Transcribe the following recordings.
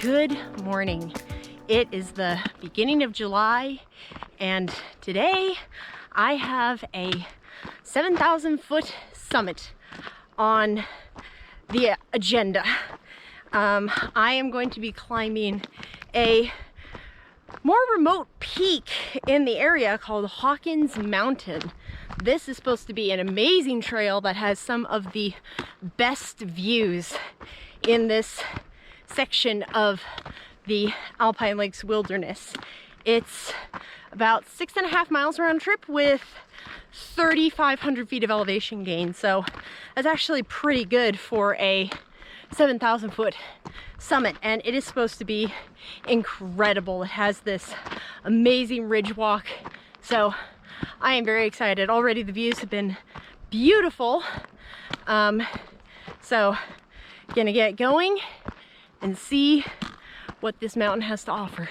Good morning. It is the beginning of July, and today I have a 7,000-foot summit on the agenda. I am going to be climbing a more remote peak in the area called Hawkins Mountain. This is supposed to be an amazing trail that has some of the best views in this section of the Alpine Lakes Wilderness. It's about 6.5 miles round trip with 3,500 feet of elevation gain. So that's actually pretty good for a 7,000 foot summit, and it is supposed to be incredible. It has this amazing ridge walk. So I am very excited. Already the views have been beautiful. So gonna get going and see what this mountain has to offer.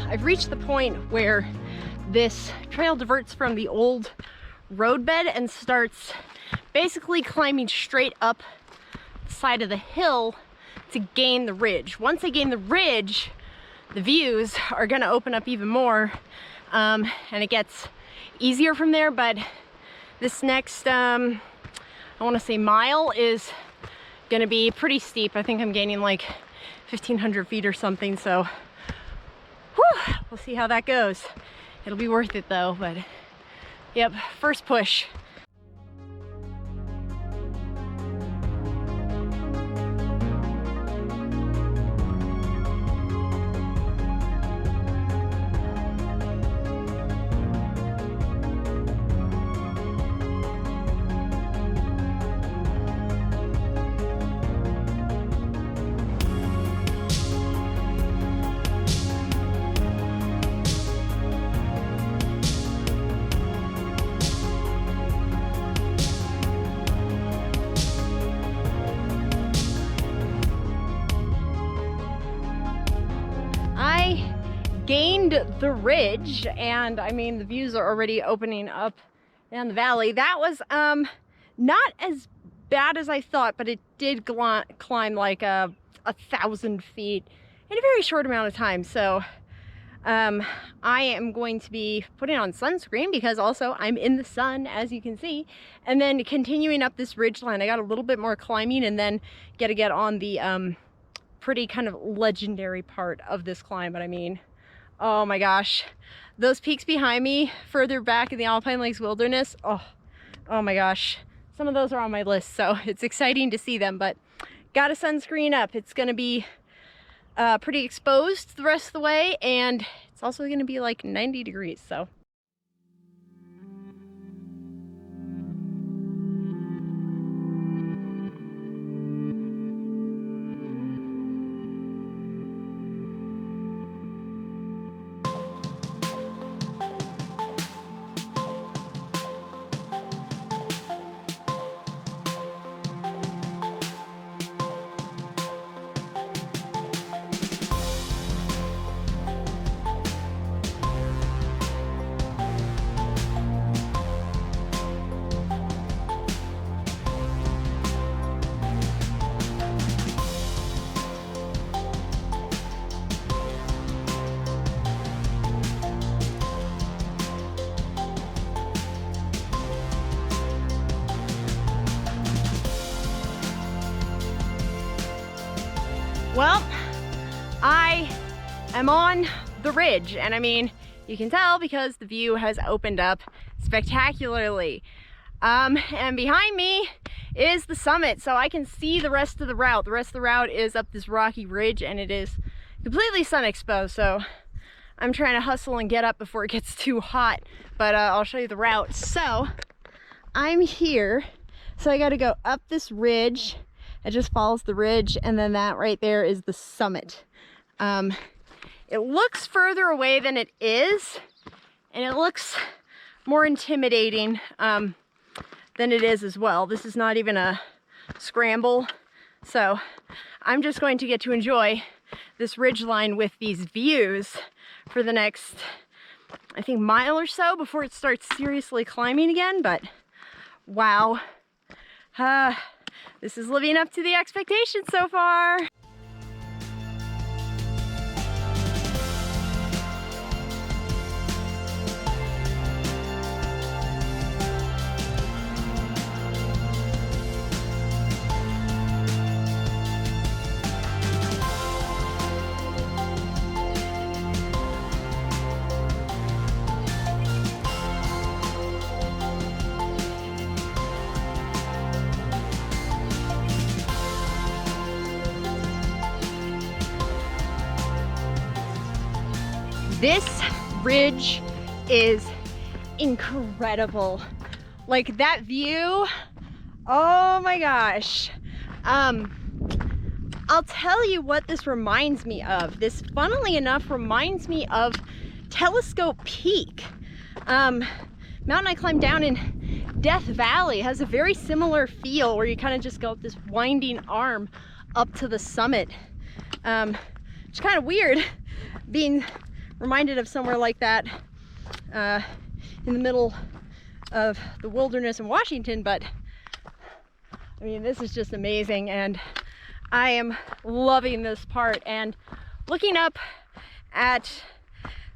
I've reached the point where this trail diverts from the old roadbed and starts basically climbing straight up the side of the hill to gain the ridge. Once I gain the ridge, the views are gonna open up even more, and it gets easier from there. But this next, I wanna say mile is gonna be pretty steep. I think I'm gaining like 1,500 feet or something, so whew, we'll see how that goes. It'll be worth it though, but yep, first push. Gained the ridge, and I mean the views are already opening up down the valley. That was not as bad as I thought, but it did climb like 1,000 feet in a very short amount of time. So I am going to be putting on sunscreen because also I'm in the sun, as you can see, and then continuing up this ridge line. I got a little bit more climbing and then get on the pretty kind of legendary part of this climb. But I mean, oh my gosh, those peaks behind me further back in the Alpine Lakes Wilderness, oh my gosh, some of those are on my list, so it's exciting to see them. But got a sunscreen up. It's gonna be pretty exposed the rest of the way, and it's also gonna be like 90 degrees, so. Well, I am on the ridge, and I mean, you can tell because the view has opened up spectacularly. And behind me is the summit, so I can see the rest of the route. The rest of the route is up this rocky ridge, and it is completely sun exposed, so I'm trying to hustle and get up before it gets too hot, but I'll show you the route. So I'm here, so I got to go up this ridge. It just follows the ridge, and then that right there is the summit. It looks further away than it is, and it looks more intimidating than it is as well. This is not even a scramble. So I'm just going to get to enjoy this ridge line with these views for the next, I think, mile or so before it starts seriously climbing again. But wow, this is living up to the expectations so far. This ridge is incredible. Like that view, oh my gosh. I'll tell you what this reminds me of. This, funnily enough, reminds me of Telescope Peak. Mountain I climbed down in Death Valley has a very similar feel where you kind of just go up this winding arm up to the summit. It's kind of weird being reminded of somewhere like that in the middle of the wilderness in Washington, but I mean, this is just amazing, and I am loving this part. And looking up at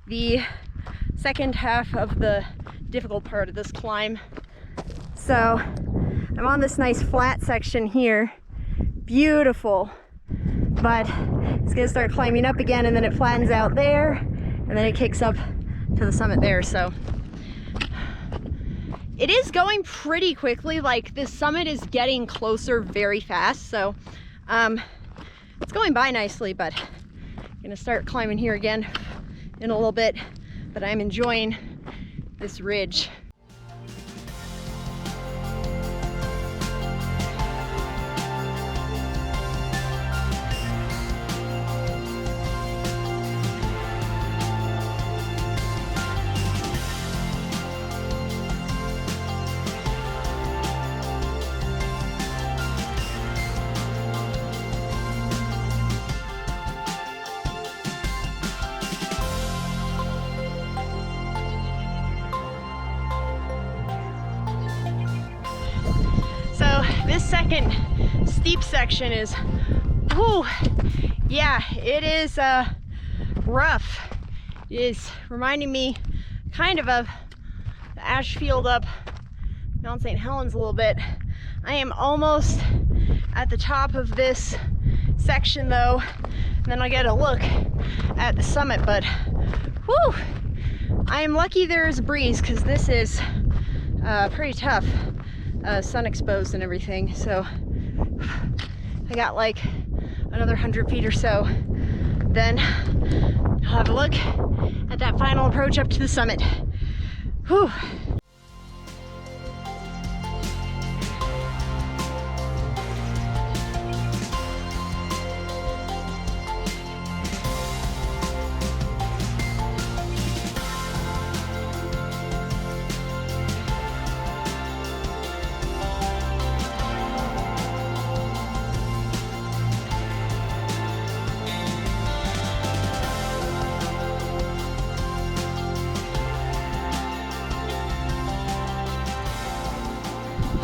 the second half of the difficult part of this climb, so I'm on this nice flat section here, beautiful, but it's gonna start climbing up again, and then it flattens out there, and then it kicks up to the summit there. So it is going pretty quickly. Like, this summit is getting closer very fast, so it's going by nicely, but I'm gonna start climbing here again in a little bit. But I'm enjoying this ridge. This second steep section is, whew, yeah, it is rough. It is reminding me kind of the ash field up Mount St. Helens a little bit. I am almost at the top of this section though, and then I'll get a look at the summit, but whew, I am lucky there's a breeze, because this is pretty tough. Sun exposed and everything, so I got like another 100 feet or so, then I'll have a look at that final approach up to the summit. Whew.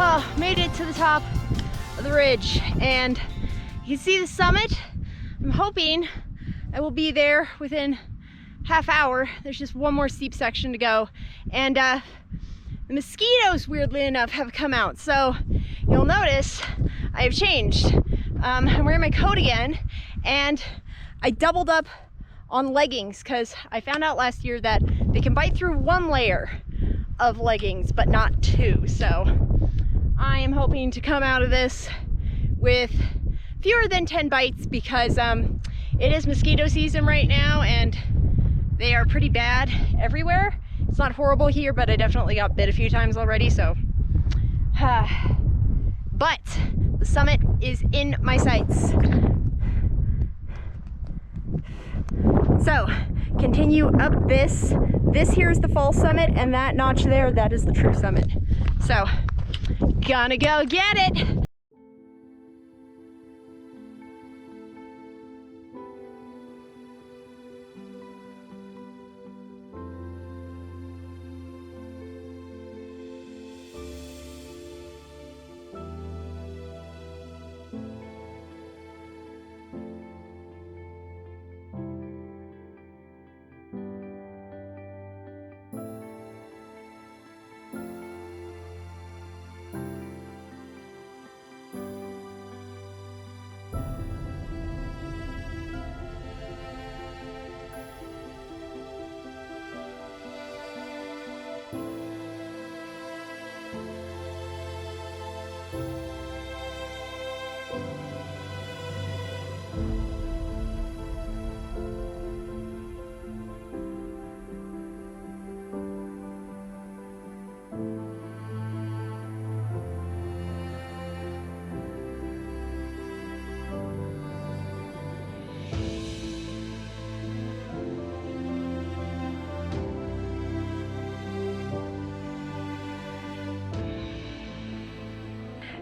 Oh, made it to the top of the ridge, and you can see the summit. I'm hoping I will be there within half hour. There's just one more steep section to go, and the mosquitoes, weirdly enough, have come out. So you'll notice I have changed. I'm wearing my coat again, and I doubled up on leggings because I found out last year that they can bite through one layer of leggings but not two. So I am hoping to come out of this with fewer than 10 bites, because it is mosquito season right now and they are pretty bad everywhere. It's not horrible here, but I definitely got bit a few times already, so but the summit is in my sights. So continue up this here is the false summit, and that notch there, that is the true summit. So gonna go get it.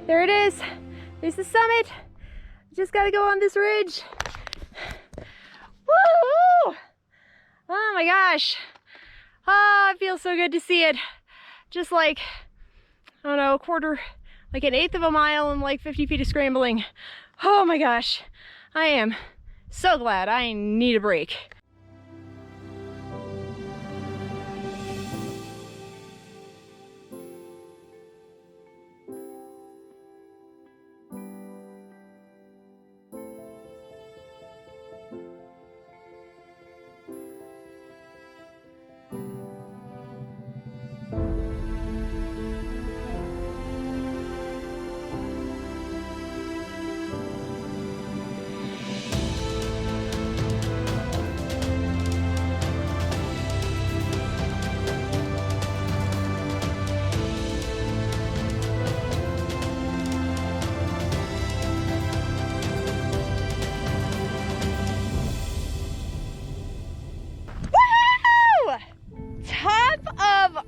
There it is. There's the summit. Just gotta go on this ridge. Woo! Oh my gosh. Oh, it feels so good to see it. Just like, I don't know, a quarter, like an eighth of a mile and like 50 feet of scrambling. Oh my gosh. I am so glad. I need a break.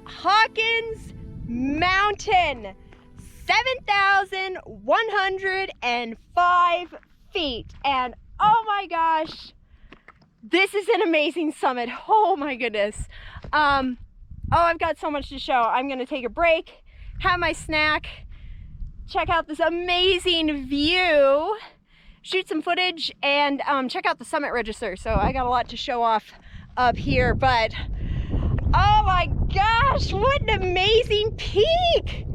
Hawkins Mountain, 7,105 feet, and oh my gosh, this is an amazing summit. Oh my goodness. Oh, I've got so much to show. I'm gonna take a break, have my snack, check out this amazing view, shoot some footage, and check out the summit register. So I got a lot to show off up here, but oh my gosh, what an amazing peak!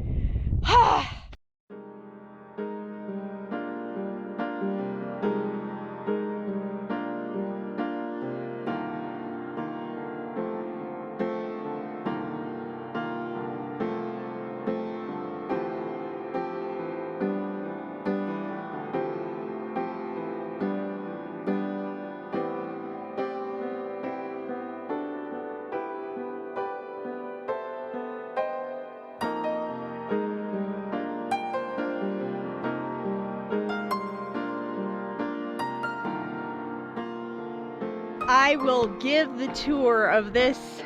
I will give the tour of this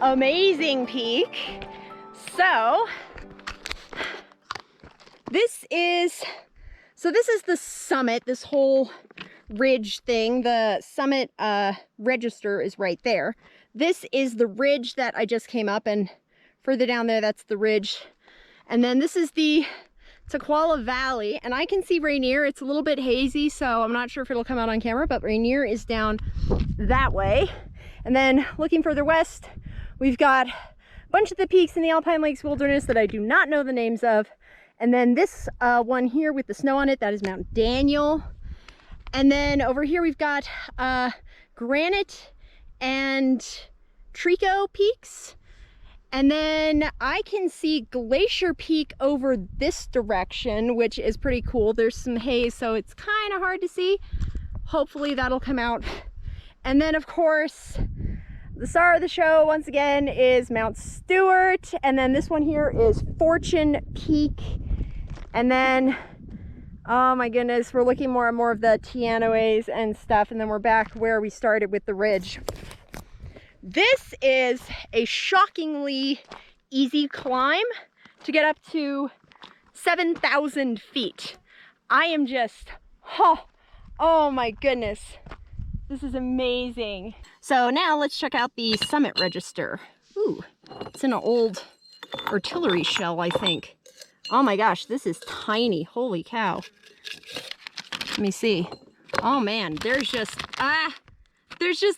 amazing peak. So this is the summit, this whole ridge thing. The summit register is right there. This is the ridge that I just came up, and further down there, that's the ridge. And then this is the Tukwila Valley, and I can see Rainier. It's a little bit hazy, so I'm not sure if it'll come out on camera, but Rainier is down that way. And then looking further west, we've got a bunch of the peaks in the Alpine Lakes Wilderness that I do not know the names of. And then this one here with the snow on it, that is Mount Daniel. And then over here we've got Granite and Trico peaks. And then I can see Glacier Peak over this direction, which is pretty cool. There's some haze, so it's kind of hard to see. Hopefully that'll come out. And then of course, the star of the show once again is Mount Stewart. And then this one here is Fortune Peak. And then, oh my goodness, we're looking more and more of the Teanaways and stuff. And then we're back where we started with the ridge. This is a shockingly easy climb to get up to 7,000 feet. I am just, oh my goodness. This is amazing. So now let's check out the summit register. Ooh, it's in an old artillery shell, I think. Oh my gosh, this is tiny. Holy cow. Let me see. Oh man, there's just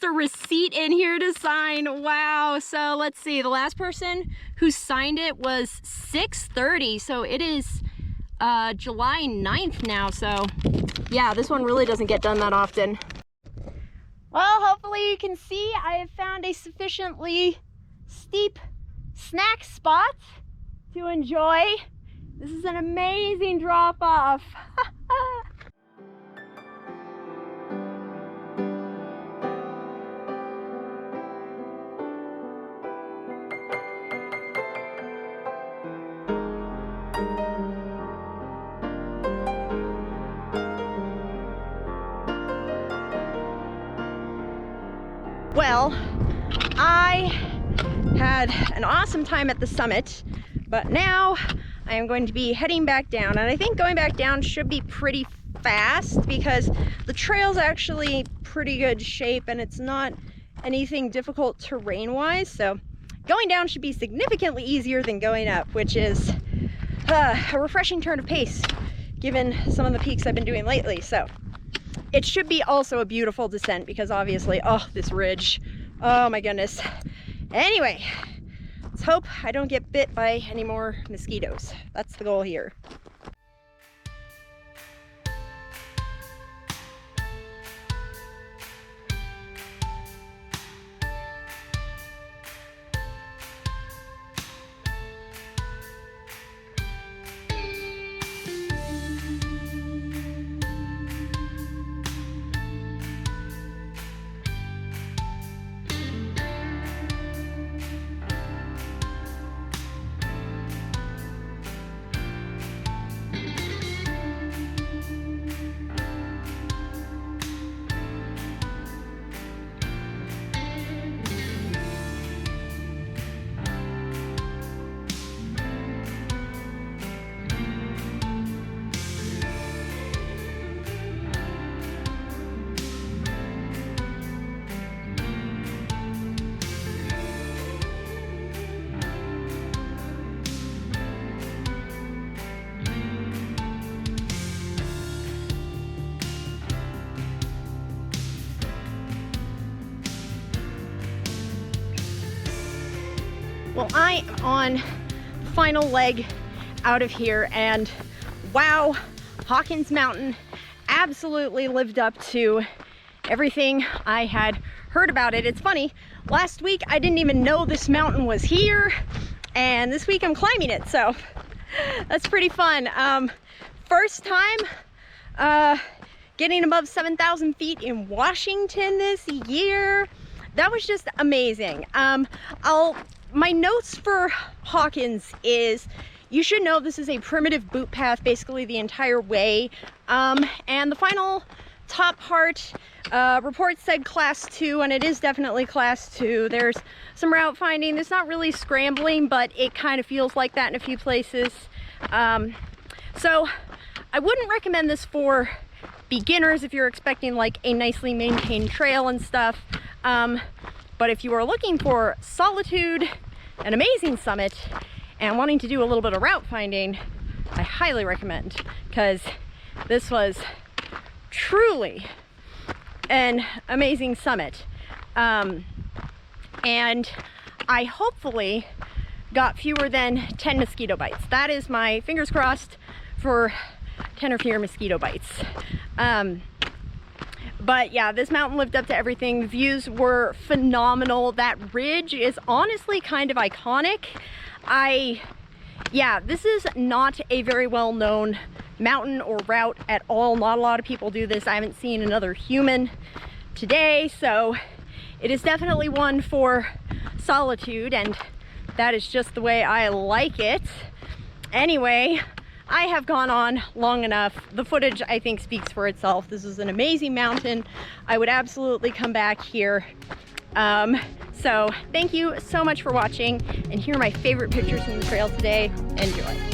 a receipt in here to sign. Wow. So let's see. The last person who signed it was 6:30. So it is July 9th now. So yeah, this one really doesn't get done that often. Well, hopefully you can see I have found a sufficiently steep snack spot to enjoy. This is an amazing drop off. Well, I had an awesome time at the summit, but now I am going to be heading back down, and I think going back down should be pretty fast because the trail's actually pretty good shape and it's not anything difficult terrain-wise, so going down should be significantly easier than going up, which is a refreshing turn of pace given some of the peaks I've been doing lately. So it should be also a beautiful descent because obviously, oh, this ridge, oh my goodness. Anyway, let's hope I don't get bit by any more mosquitoes. That's the goal here. Well, I am on the final leg out of here, and wow, Hawkins Mountain absolutely lived up to everything I had heard about it. It's funny, last week I didn't even know this mountain was here, and this week I'm climbing it, so that's pretty fun. First time getting above 7,000 feet in Washington this year. That was just amazing. My notes for Hawkins is you should know this is a primitive boot path basically the entire way, and the final top part report said class 2, and it is definitely class 2. There's some route finding. There's not really scrambling, but it kind of feels like that in a few places. So I wouldn't recommend this for beginners if you're expecting like a nicely maintained trail and stuff. But if you are looking for solitude, an amazing summit, and wanting to do a little bit of route finding, I highly recommend, because this was truly an amazing summit. And I hopefully got fewer than 10 mosquito bites. That is my fingers crossed for 10 or fewer mosquito bites. But yeah, this mountain lived up to everything. The views were phenomenal. That ridge is honestly kind of iconic. Yeah, this is not a very well-known mountain or route at all. Not a lot of people do this. I haven't seen another human today, so it is definitely one for solitude, and that is just the way I like it. Anyway, I have gone on long enough. The footage, I think, speaks for itself. This is an amazing mountain. I would absolutely come back here. So thank you so much for watching, and here are my favorite pictures from the trail today. Enjoy.